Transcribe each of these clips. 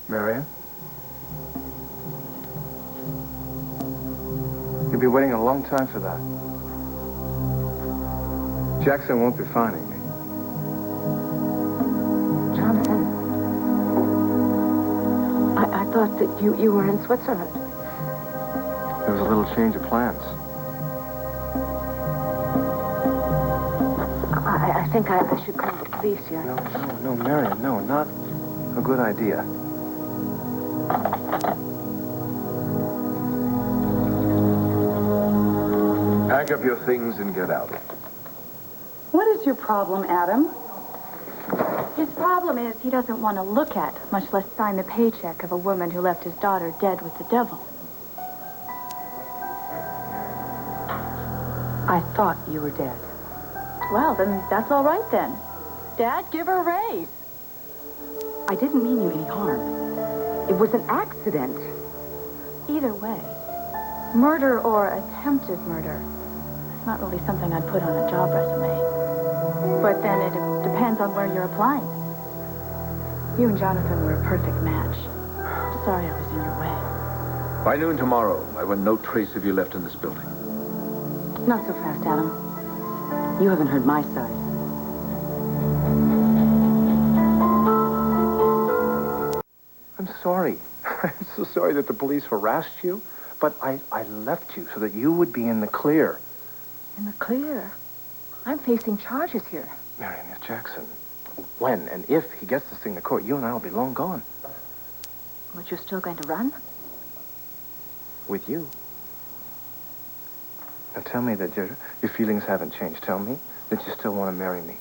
Marion? You'll be waiting a long time for that. Jackson won't be finding me. Jonathan, I thought that you were in Switzerland. There was a little change of plans. I think I should call the police here. No, Marion, no, not a good idea. Pack up your things and get out. What is your problem, Adam? His problem is he doesn't want to look at, much less sign the paycheck of a woman who left his daughter dead with the devil. I thought you were dead. Well, then that's all right then. Dad, give her a raise. I didn't mean you any harm. It was an accident. Either way, murder or attempted murder, it's not really something I'd put on a job resume. But then it depends on where you're applying. You and Jonathan were a perfect match. Sorry I was in your way. By noon tomorrow, I want no trace of you left in this building. Not so fast, Adam. You haven't heard my side. I'm sorry. I'm so sorry that the police harassed you, but I left you so that you would be in the clear. In the clear? I'm facing charges here. Marion, if Jackson, when and if he gets this thing to court, you and I will be long gone. But you're still going to run? With you. Now tell me that your feelings haven't changed. Tell me that you still want to marry me.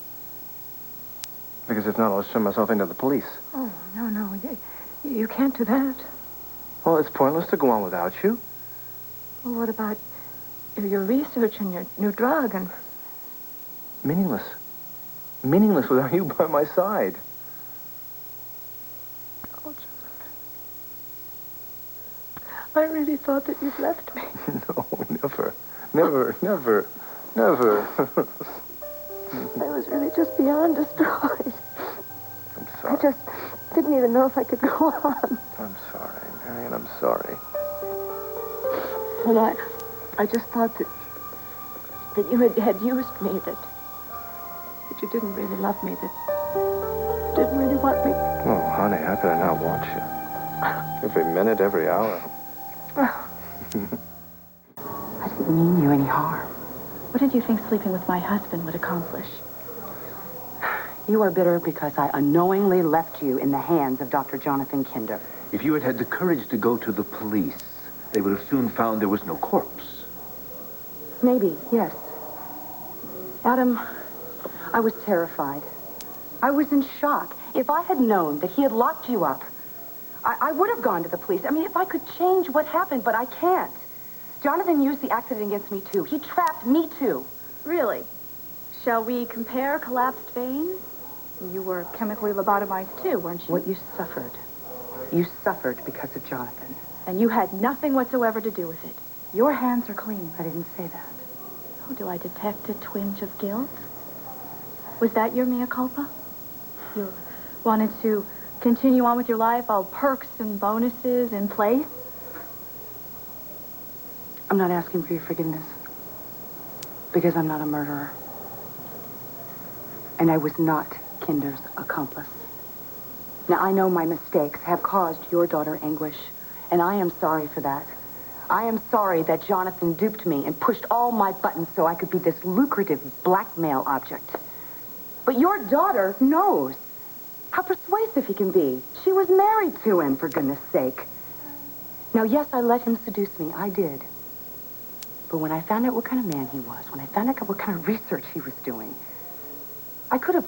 Because if not, I'll turn myself into the police. Oh, no. You can't do that. Well, it's pointless to go on without you. Well, what about your research and your new drug and... Meaningless. Meaningless without you by my side. Oh, I really thought that you'd left me. No, never. Never. I was really just beyond destroyed. I'm sorry. I just didn't even know if I could go on. I'm sorry, Marion, I'm sorry. Well, I just thought that you had used me, that you didn't really love me, that you didn't really want me. Oh, honey, how could I not want you? Every minute, every hour. I didn't mean you any harm. What did you think sleeping with my husband would accomplish? You are bitter because I unknowingly left you in the hands of Dr. Jonathan Kinder. If you had had the courage to go to the police, they would have soon found there was no corpse. Maybe, yes. Adam, I was terrified. I was in shock. If I had known that he had locked you up, I would have gone to the police. I mean, if I could change what happened, but I can't. Jonathan used the accident against me, too. He trapped me, too. Really? Shall we compare collapsed veins? You were chemically lobotomized, too, weren't you? What you suffered because of Jonathan. And you had nothing whatsoever to do with it. Your hands are clean. I didn't say that. Oh, do I detect a twinge of guilt? Was that your mea culpa? You wanted to continue on with your life, all perks and bonuses in place? I'm not asking for your forgiveness. Because I'm not a murderer. And I was not Kinder's accomplice. Now, I know my mistakes have caused your daughter anguish, and I am sorry for that. I am sorry that Jonathan duped me and pushed all my buttons so I could be this lucrative blackmail object. But your daughter knows how persuasive he can be. She was married to him, for goodness sake. Now, yes, I let him seduce me. I did. But when I found out what kind of man he was, when I found out what kind of research he was doing, I could have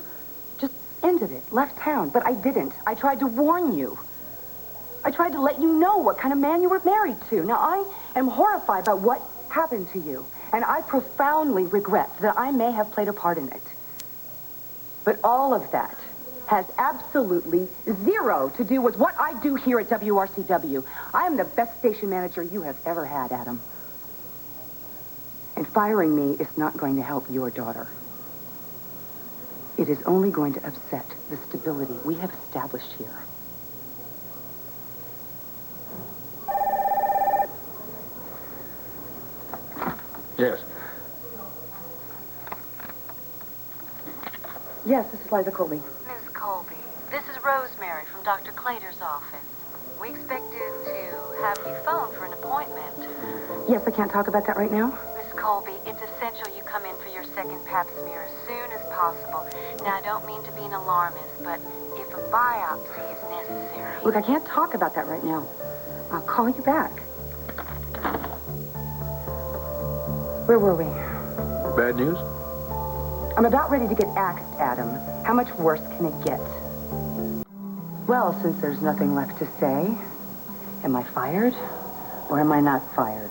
just ended it, left town, but I didn't. I tried to warn you. I tried to let you know what kind of man you were married to. Now, I am horrified by what happened to you, and I profoundly regret that I may have played a part in it. But all of that has absolutely zero to do with what I do here at WRCW. I am the best station manager you have ever had, Adam. And firing me is not going to help your daughter. It is only going to upset the stability we have established here. Yes. Yes, this is Liza Colby. Miss Colby, this is Rosemary from Dr. Clater's office. We expected to have you phone for an appointment. Yes, I can't talk about that right now. Miss Colby, it's essential you come in for your second pap smear as soon as possible. Now, I don't mean to be an alarmist, but if a biopsy is necessary... Look, I can't talk about that right now. I'll call you back. Where were we? Bad news? I'm about ready to get axed, Adam. How much worse can it get? Well, since there's nothing left to say, am I fired or am I not fired?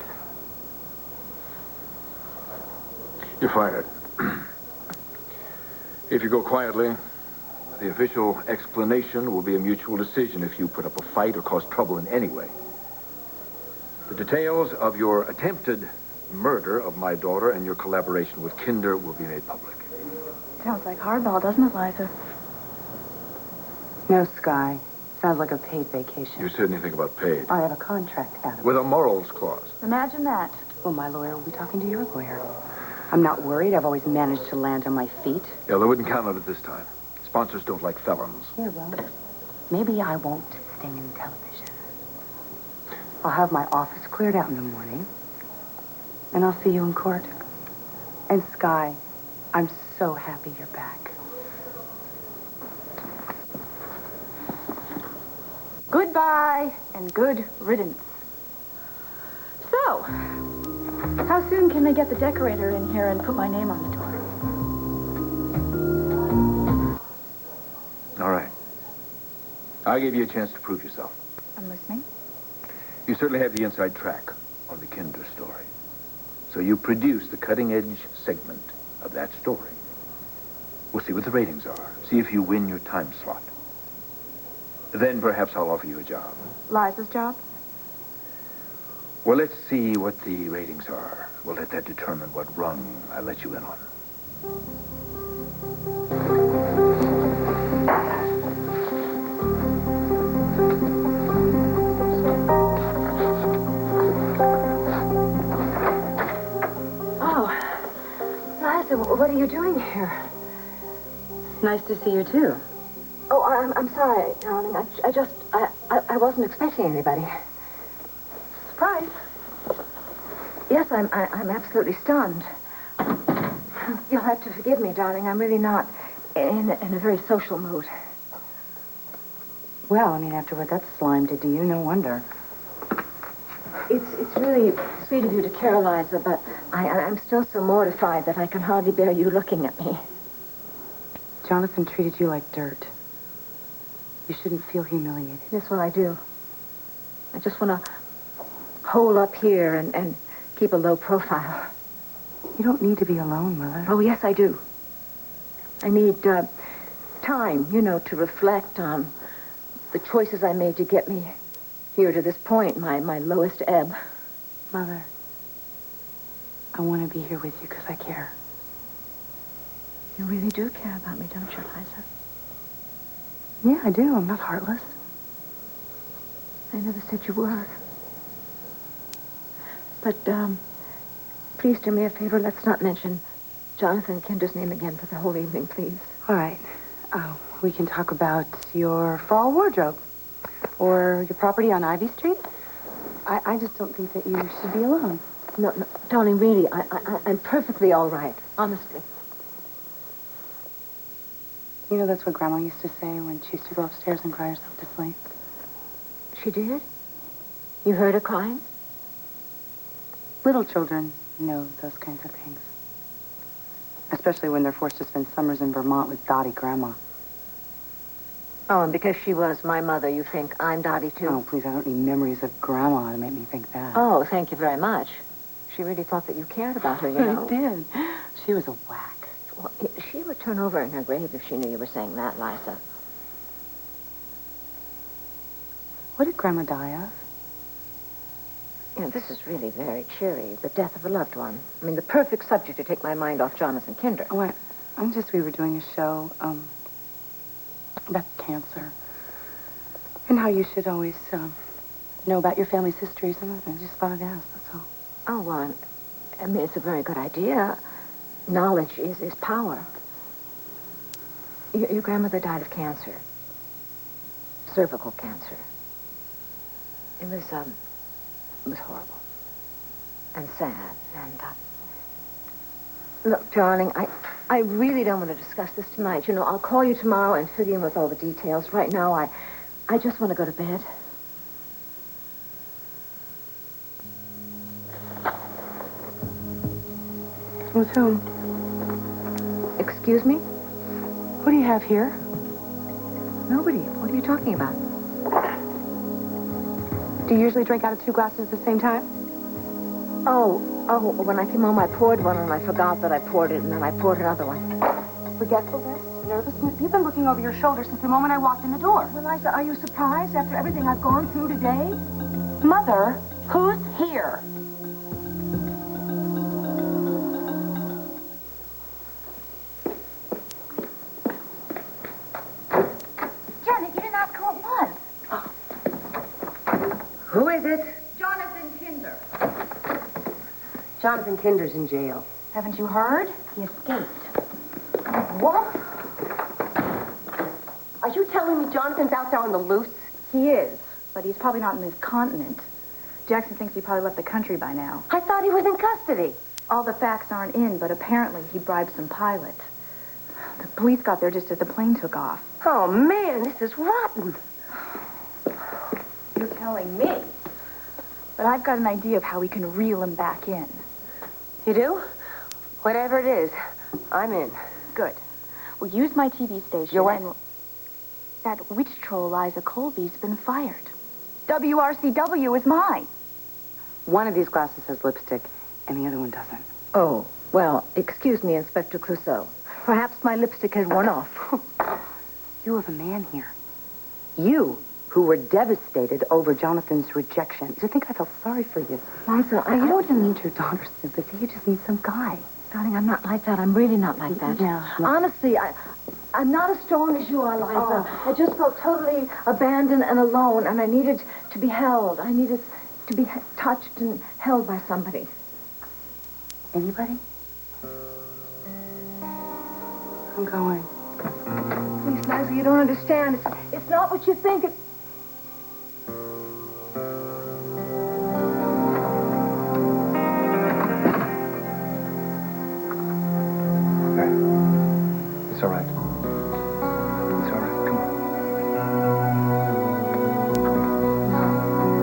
You're fired. If you go quietly, the official explanation will be a mutual decision if you put up a fight or cause trouble in any way. The details of your attempted murder of my daughter and your collaboration with Kinder will be made public. Sounds like hardball, doesn't it, Liza? No, Skye. Sounds like a paid vacation. You said anything about paid? I have a contract, Adam. With a morals clause. Imagine that. Well, my lawyer will be talking to your lawyer. I'm not worried. I've always managed to land on my feet. Yeah, they wouldn't count on it this time. Sponsors don't like felons. Yeah, well, maybe I won't stay in television. I'll have my office cleared out in the morning, and I'll see you in court. And Skye, I'm so happy you're back. Goodbye and good riddance. So, how soon can they get the decorator in here and put my name on the door? All right. I'll give you a chance to prove yourself. I'm listening. You certainly have the inside track on the Kinder story. So you produce the cutting-edge segment of that story. We'll see what the ratings are. See if you win your time slot. Then perhaps I'll offer you a job. Liza's job? Well, let's see what the ratings are. We'll let that determine what rung I let you in on. Oh, Liza, what are you doing here? Nice to see you, too. Oh, I'm sorry, darling. I wasn't expecting anybody. Surprise. Yes, I'm absolutely stunned. You'll have to forgive me, darling. I'm really not in a very social mood. Well, I mean, after what that slime did to you, no wonder. It's really sweet of you to care, Liza, but I'm still so mortified that I can hardly bear you looking at me. Jonathan treated you like dirt. You shouldn't feel humiliated. That's what I do. I just want to hole up here and keep a low profile. You don't need to be alone, Mother. Oh, yes, I do. I need time, to reflect on the choices I made to get me here to this point, my lowest ebb. Mother, I want to be here with you because I care. You really do care about me, don't you, Liza? Yeah, I do. I'm not heartless. I never said you were. But, please do me a favor. Let's not mention Jonathan Kinder's name again for the whole evening, please. All right. We can talk about your fall wardrobe or your property on Ivy Street. I just don't think that you should be alone. No, darling, really, I'm perfectly all right, honestly. You know, that's what Grandma used to say when she used to go upstairs and cry herself to sleep. She did? You heard her crying? Little children know those kinds of things. Especially when they're forced to spend summers in Vermont with Dottie Grandma. Oh, and because she was my mother, you think I'm Dottie, too? Oh, please, I don't need memories of Grandma to make me think that. Oh, thank you very much. She really thought that you cared about her, you know. I did. She was a whack. Well, she would turn over in her grave if she knew you were saying that, Liza. What did Grandma die of? This is really very cheery. The death of a loved one. I mean, the perfect subject to take my mind off Jonathan Kinder. Oh, we were doing a show, about cancer. And how you should always, know about your family's histories. And I just thought I'd ask, that's all. Oh, well, I mean, it's a very good idea. Knowledge is power. Your grandmother died of cancer. Cervical cancer. It was horrible. And sad. And, look, darling, I really don't want to discuss this tonight. You know, I'll call you tomorrow and fill you in with all the details. Right now, I just want to go to bed. With whom? Excuse me? Who do you have here? Nobody. What are you talking about? Do you usually drink out of 2 glasses at the same time? Oh, when I came home, I poured one, and I forgot that I poured it, and then I poured another one. Forgetfulness? Nervousness? You've been looking over your shoulder since the moment I walked in the door. Well, Liza, are you surprised after everything I've gone through today? Mother, who's here? Janet, you didn't ask who it was. Who is it? Jonathan Kinder. Jonathan Kinder's in jail. Haven't you heard? He escaped. What? Are you telling me Jonathan's out there on the loose? He is, but he's probably not in this continent. Jackson thinks he probably left the country by now. I thought he was in custody. All the facts aren't in, but apparently he bribed some pilot. The police got there just as the plane took off. Oh, man, this is rotten. You're telling me. But I've got an idea of how we can reel him back in. You do? Whatever it is, I'm in. Good. We'll use my TV station. Your what? And that witch troll Liza Colby's been fired. WRCW is mine. One of these glasses has lipstick, and the other one doesn't. Oh, well, excuse me, Inspector Clouseau. Perhaps my lipstick has worn off. You have a man here. You, who were devastated over Jonathan's rejection. Do you think I felt sorry for you? Liza, You don't even need your daughter's sympathy. You just need some guy. Darling, I'm not like that. I'm really not like that. Yeah. Honestly, I'm not as strong as you are, Liza. I just felt totally abandoned and alone, and I needed to be held. I needed to be touched and held by somebody. Anybody? I'm going. Please, Liza, you don't understand. It's not what you think. It's all right. It's all right. Come on.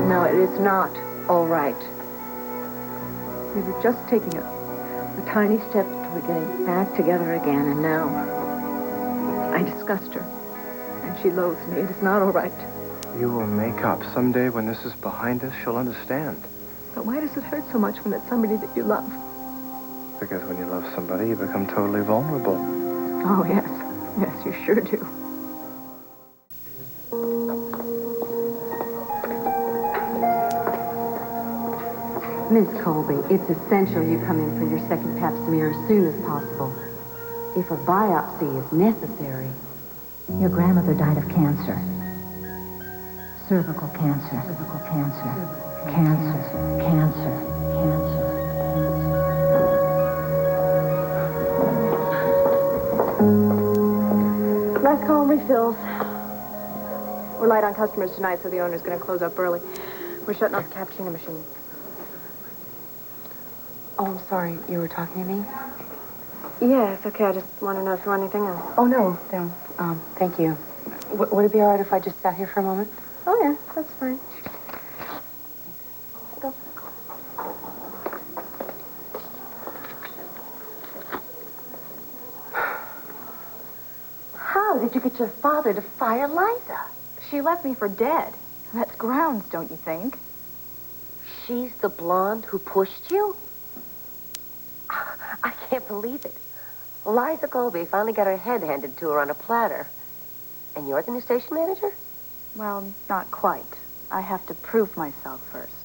No, it is not all right. We were just taking a tiny step toward getting back together again, and now I disgust her, and she loathes me. It is not all right. You will make up. Someday when this is behind us, she'll understand. But why does it hurt so much when it's somebody that you love? Because when you love somebody, you become totally vulnerable. Oh, yes. Yes, you sure do. Miss Colby, it's essential you come in for your second pap smear as soon as possible. If a biopsy is necessary. Your grandmother died of cancer. Cervical cancer. Cervical cancer. Cancer. Cancer. Cancer. Last call and refills. We're light on customers tonight, so the owner's going to close up early. We're shutting off the cappuccino machine. Oh, I'm sorry. You were talking to me? Yeah, it's okay. I just want to know if you want anything else. Oh, no. Thank you. Would it be all right if I just sat here for a moment? Oh, yeah, that's fine. Go. How did you get your father to fire Liza? She left me for dead. That's grounds, don't you think? She's the blonde who pushed you? I can't believe it. Liza Colby finally got her head handed to her on a platter. And you're the new station manager? Well, not quite. I have to prove myself first.